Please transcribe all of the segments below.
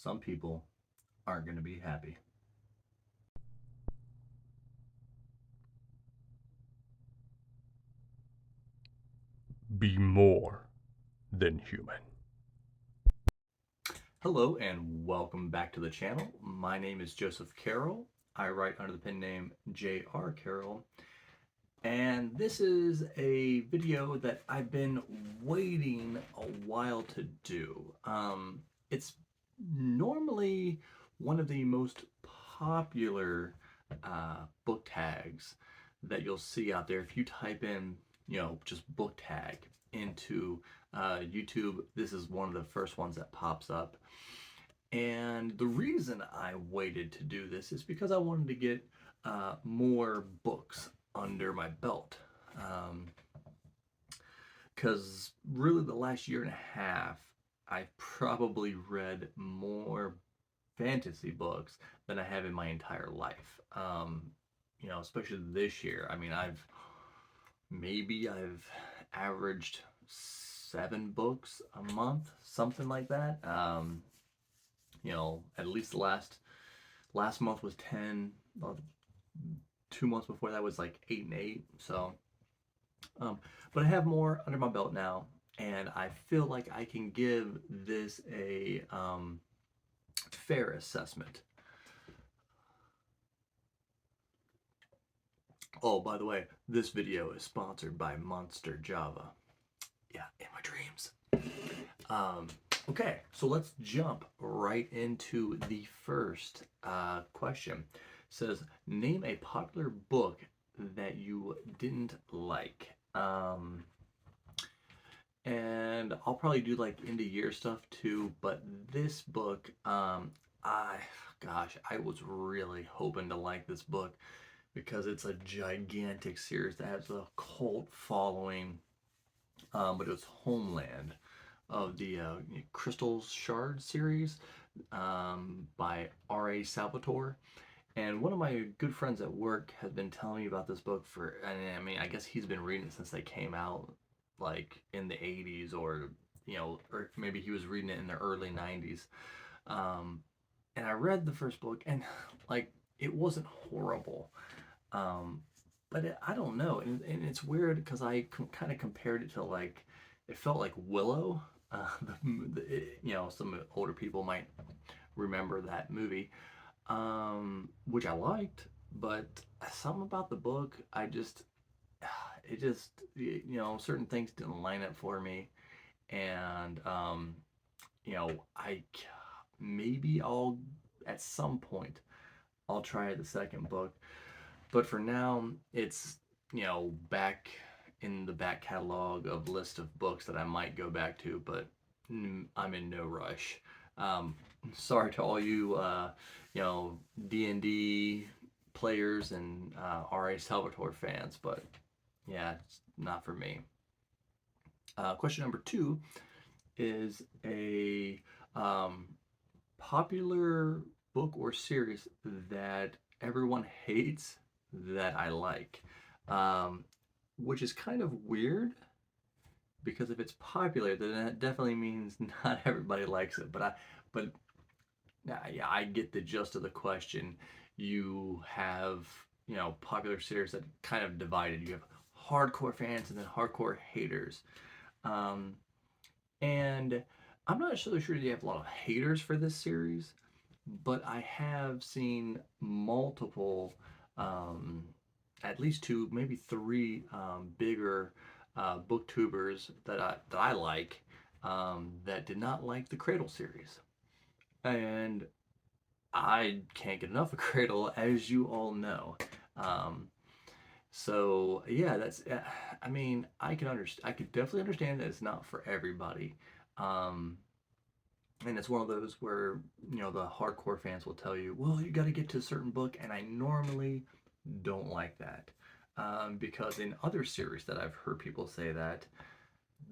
some people aren't going to be happy. Be more than human. Hello and welcome back to the channel. My name is Joseph Carroll. I write under the pen name J.R. Carroll. And this is a video that I've been waiting a while to do. It's normally one of the most popular book tags that you'll see out there. If you type in, just book tag into YouTube, this is one of the first ones that pops up. And the reason I waited to do this is because I wanted to get more books under my belt. Because really, the last year and a half, I've probably read more fantasy books than I have in my entire life. Especially this year. I mean, I've averaged 7 books a month, something like that. At least the last month was 10. 2 months before that was like 8 and 8. So, but I have more under my belt now, and I feel like I can give this a fair assessment. Oh, by the way, this video is sponsored by Monster Java. Yeah, in my dreams. Okay, so let's jump right into the first question. It says, name a popular book that you didn't like. And I'll probably do like end of year stuff too, but this book, I was really hoping to like this book because it's a gigantic series that has a cult following, but it's Homeland of the Crystal Shard series by R.A. Salvatore. And one of my good friends at work has been telling me about this book I guess he's been reading it since they came out, like in the 80s, or maybe he was reading it in the early 90s. And I read the first book, and like it wasn't horrible. But I don't know, and it's weird because kind of compared it to, like, it felt like Willow. Some older people might remember that movie, which I liked, but something about the book, it just, certain things didn't line up for me, and I maybe I'll at some point I'll try the second book, but for now it's back in the back catalog of list of books that I might go back to, but I'm in no rush. Um, Sorry to all you D&D players and R.A. Salvatore fans, but yeah, it's not for me. Question number 2 is a popular book or series that everyone hates that I like, which is kind of weird because if it's popular, then that definitely means not everybody likes it. But yeah, I get the gist of the question. You have popular series that kind of divided. You have hardcore fans and then hardcore haters. Um, and I'm not so sure you have a lot of haters for this series, but I have seen multiple, um, at least 2, maybe 3 bigger booktubers that I like, that did not like the Cradle series, and I can't get enough of Cradle, as you all know. Um, so yeah, I mean, I can understand. I could definitely understand that it's not for everybody. Um, and it's one of those where the hardcore fans will tell you, well, you got to get to a certain book, and I normally don't like that, because in other series that I've heard people say that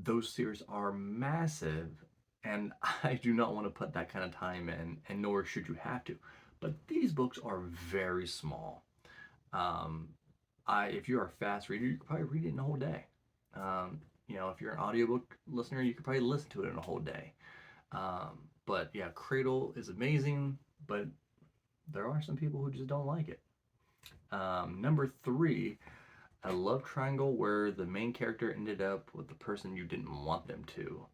those series are massive, and I do not want to put that kind of time in, and nor should you have to. But these books are very small. Um, if you're a fast reader, you could probably read it in a whole day. If you're an audiobook listener, you could probably listen to it in a whole day. Um, But yeah, Cradle is amazing, but there are some people who just don't like it. Number three, a love triangle where the main character ended up with the person you didn't want them to.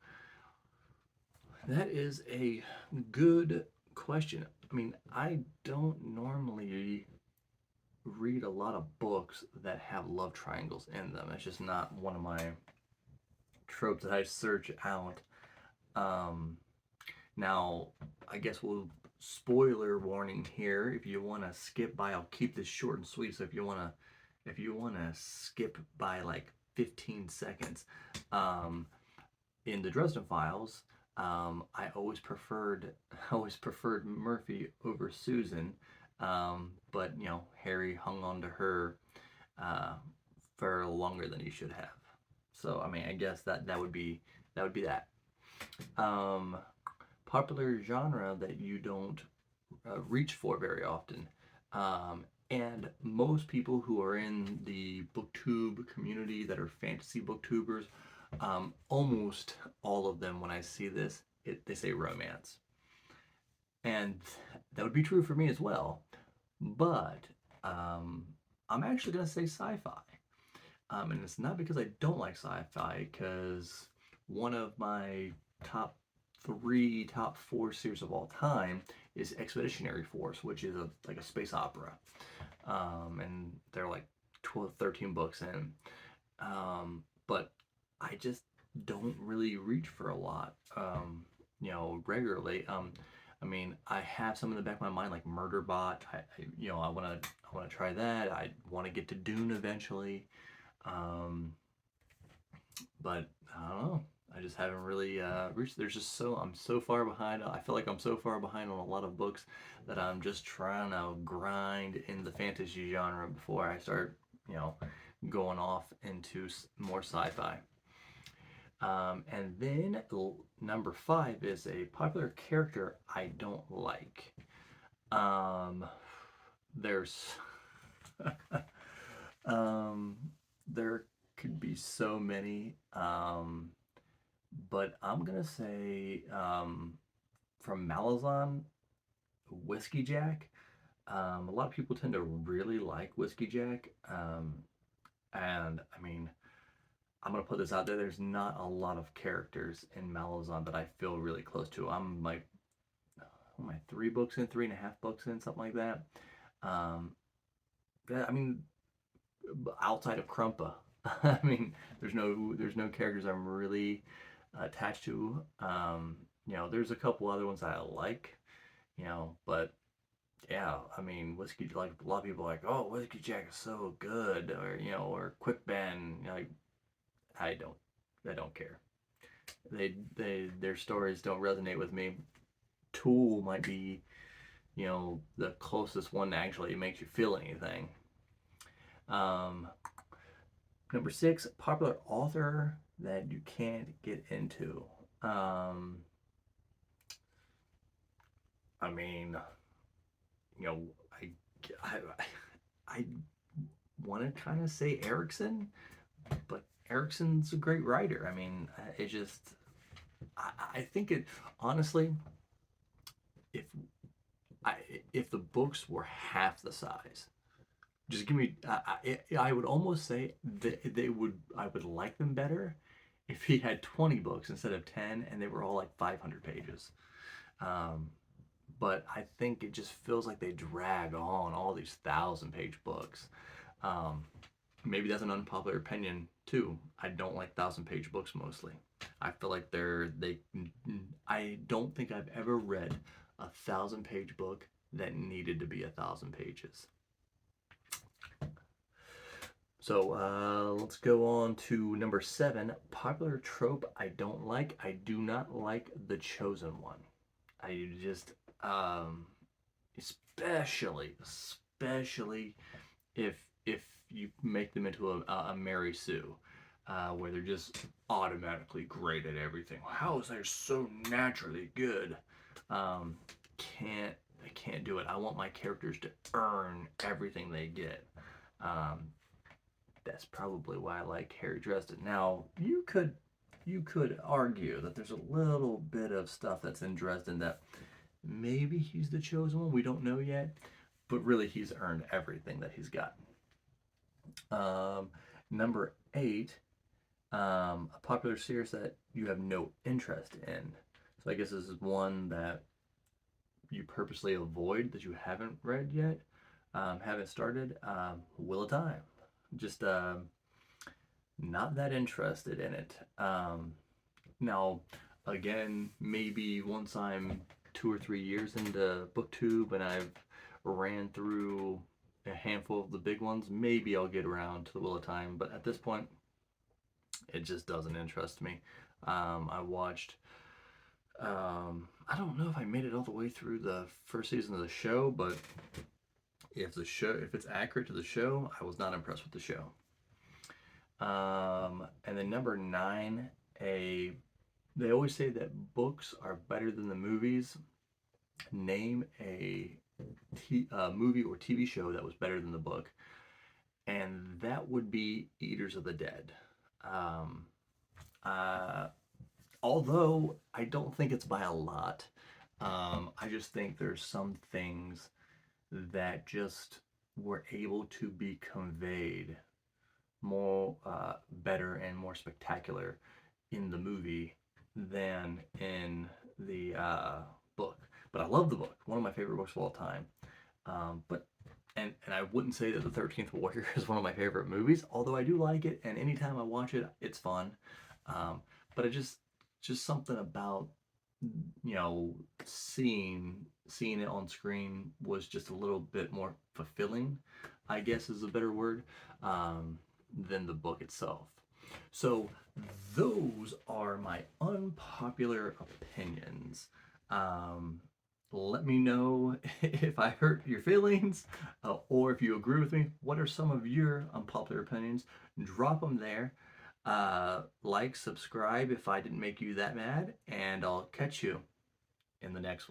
That is a good question. I mean, I don't normally read a lot of books that have love triangles in them. It's just not one of my tropes that I search out. Um, Now, I guess we'll spoiler warning here. If you want to skip by, I'll keep this short and sweet. So if you want to skip by like 15 seconds, um, in the Dresden Files, I always preferred Murphy over Susan, but you know Harry hung on to her uh, for longer than he should have. So I mean, I guess that would be that. Um, Popular genre that you don't reach for very often. And most people who are in the booktube community that are fantasy booktubers, almost all of them, when I see this, they say romance. And that would be true for me as well. But um, I'm actually going to say sci fi. And it's not because I don't like sci fi, because one of my top top four series of all time is Expeditionary Force, which is like a space opera. And they're like 12, 13 books in. But I just don't really reach for a lot, regularly. I mean, I have some in the back of my mind, like Murderbot. I want to try that. I want to get to Dune eventually. Um, but I don't know. I just haven't really reached. I'm so far behind. I feel like I'm so far behind on a lot of books that I'm just trying to grind in the fantasy genre before I start, you know, going off into more sci-fi. And then number five is a popular character I don't like. Um, there's um, there could be so many. But I'm gonna say from Malazan, Whiskey Jack. A lot of people tend to really like Whiskey Jack, and I mean, I'm gonna put this out there. There's not a lot of characters in Malazan that I feel really close to. I'm like, what am I, 3 books in, 3.5 books in, something like that. Um, yeah, I mean, outside of Krumpa, I mean, there's no characters I'm really attached to. There's a couple other ones that I like, but yeah, I mean, whiskey, like a lot of people are like, oh, Whiskey Jack is so good, or or Quick Ben, like I don't, I don't care. Their stories don't resonate with me. Tool might be, the closest one that actually makes you feel anything. Um, Number six, popular author that you can't get into. Um, I mean, you know, I, I, I want to kind of say Erickson, but Erickson's a great writer. I mean, it just, I think it, honestly, if I, if the books were half the size, just give me, I would almost say that I would like them better if he had 20 books instead of 10 and they were all like 500 pages. Um, but I think it just feels like they drag on all these 1,000-page books. Um, Maybe that's an unpopular opinion too. I don't like 1,000-page books mostly. I feel like I don't think I've ever read a 1,000-page book that needed to be 1,000 pages. So let's go on to number seven. Popular trope I don't like. I do not like the chosen one. I just, especially if you make them into a Mary Sue, where they're just automatically great at everything. How is they so naturally good? Um, can't I can't do it. I want my characters to earn everything they get. Um, that's probably why I like Harry Dresden. Now, you could you could argue that there's a little bit of stuff that's in Dresden that maybe he's the chosen one. We don't know yet, but really he's earned everything that he's got. Um, Number eight, a popular series that you have no interest in. So I guess this is one that you purposely avoid that you haven't read yet, haven't started. Wheel of Time. Just not that interested in it. Now, again, maybe once I'm 2 or 3 years into BookTube and I've ran through a handful of the big ones, maybe I'll get around to the Wheel of Time. But at this point, it just doesn't interest me. I watched. I don't know if I made it all the way through the first season of the show, but if it's accurate to the show, I was not impressed with the show. And then number nine, a they always say that books are better than the movies. Name a movie or TV show that was better than the book, and that would be Eaters of the Dead. Um, uh, Although I don't think it's by a lot, I just think there's some things that just were able to be conveyed more better and more spectacular in the movie than in the book. But I love the book, one of my favorite books of all time. But and I wouldn't say that the 13th Warrior is one of my favorite movies, although I do like it, and anytime I watch it, it's fun. Um, but I just something about seeing it on screen was just a little bit more fulfilling, I guess is a better word, than the book itself. So those are my unpopular opinions. Um, Let me know if I hurt your feelings, or if you agree with me. What are some of your unpopular opinions? Drop them there. Like, subscribe if I didn't make you that mad, and I'll catch you in the next one.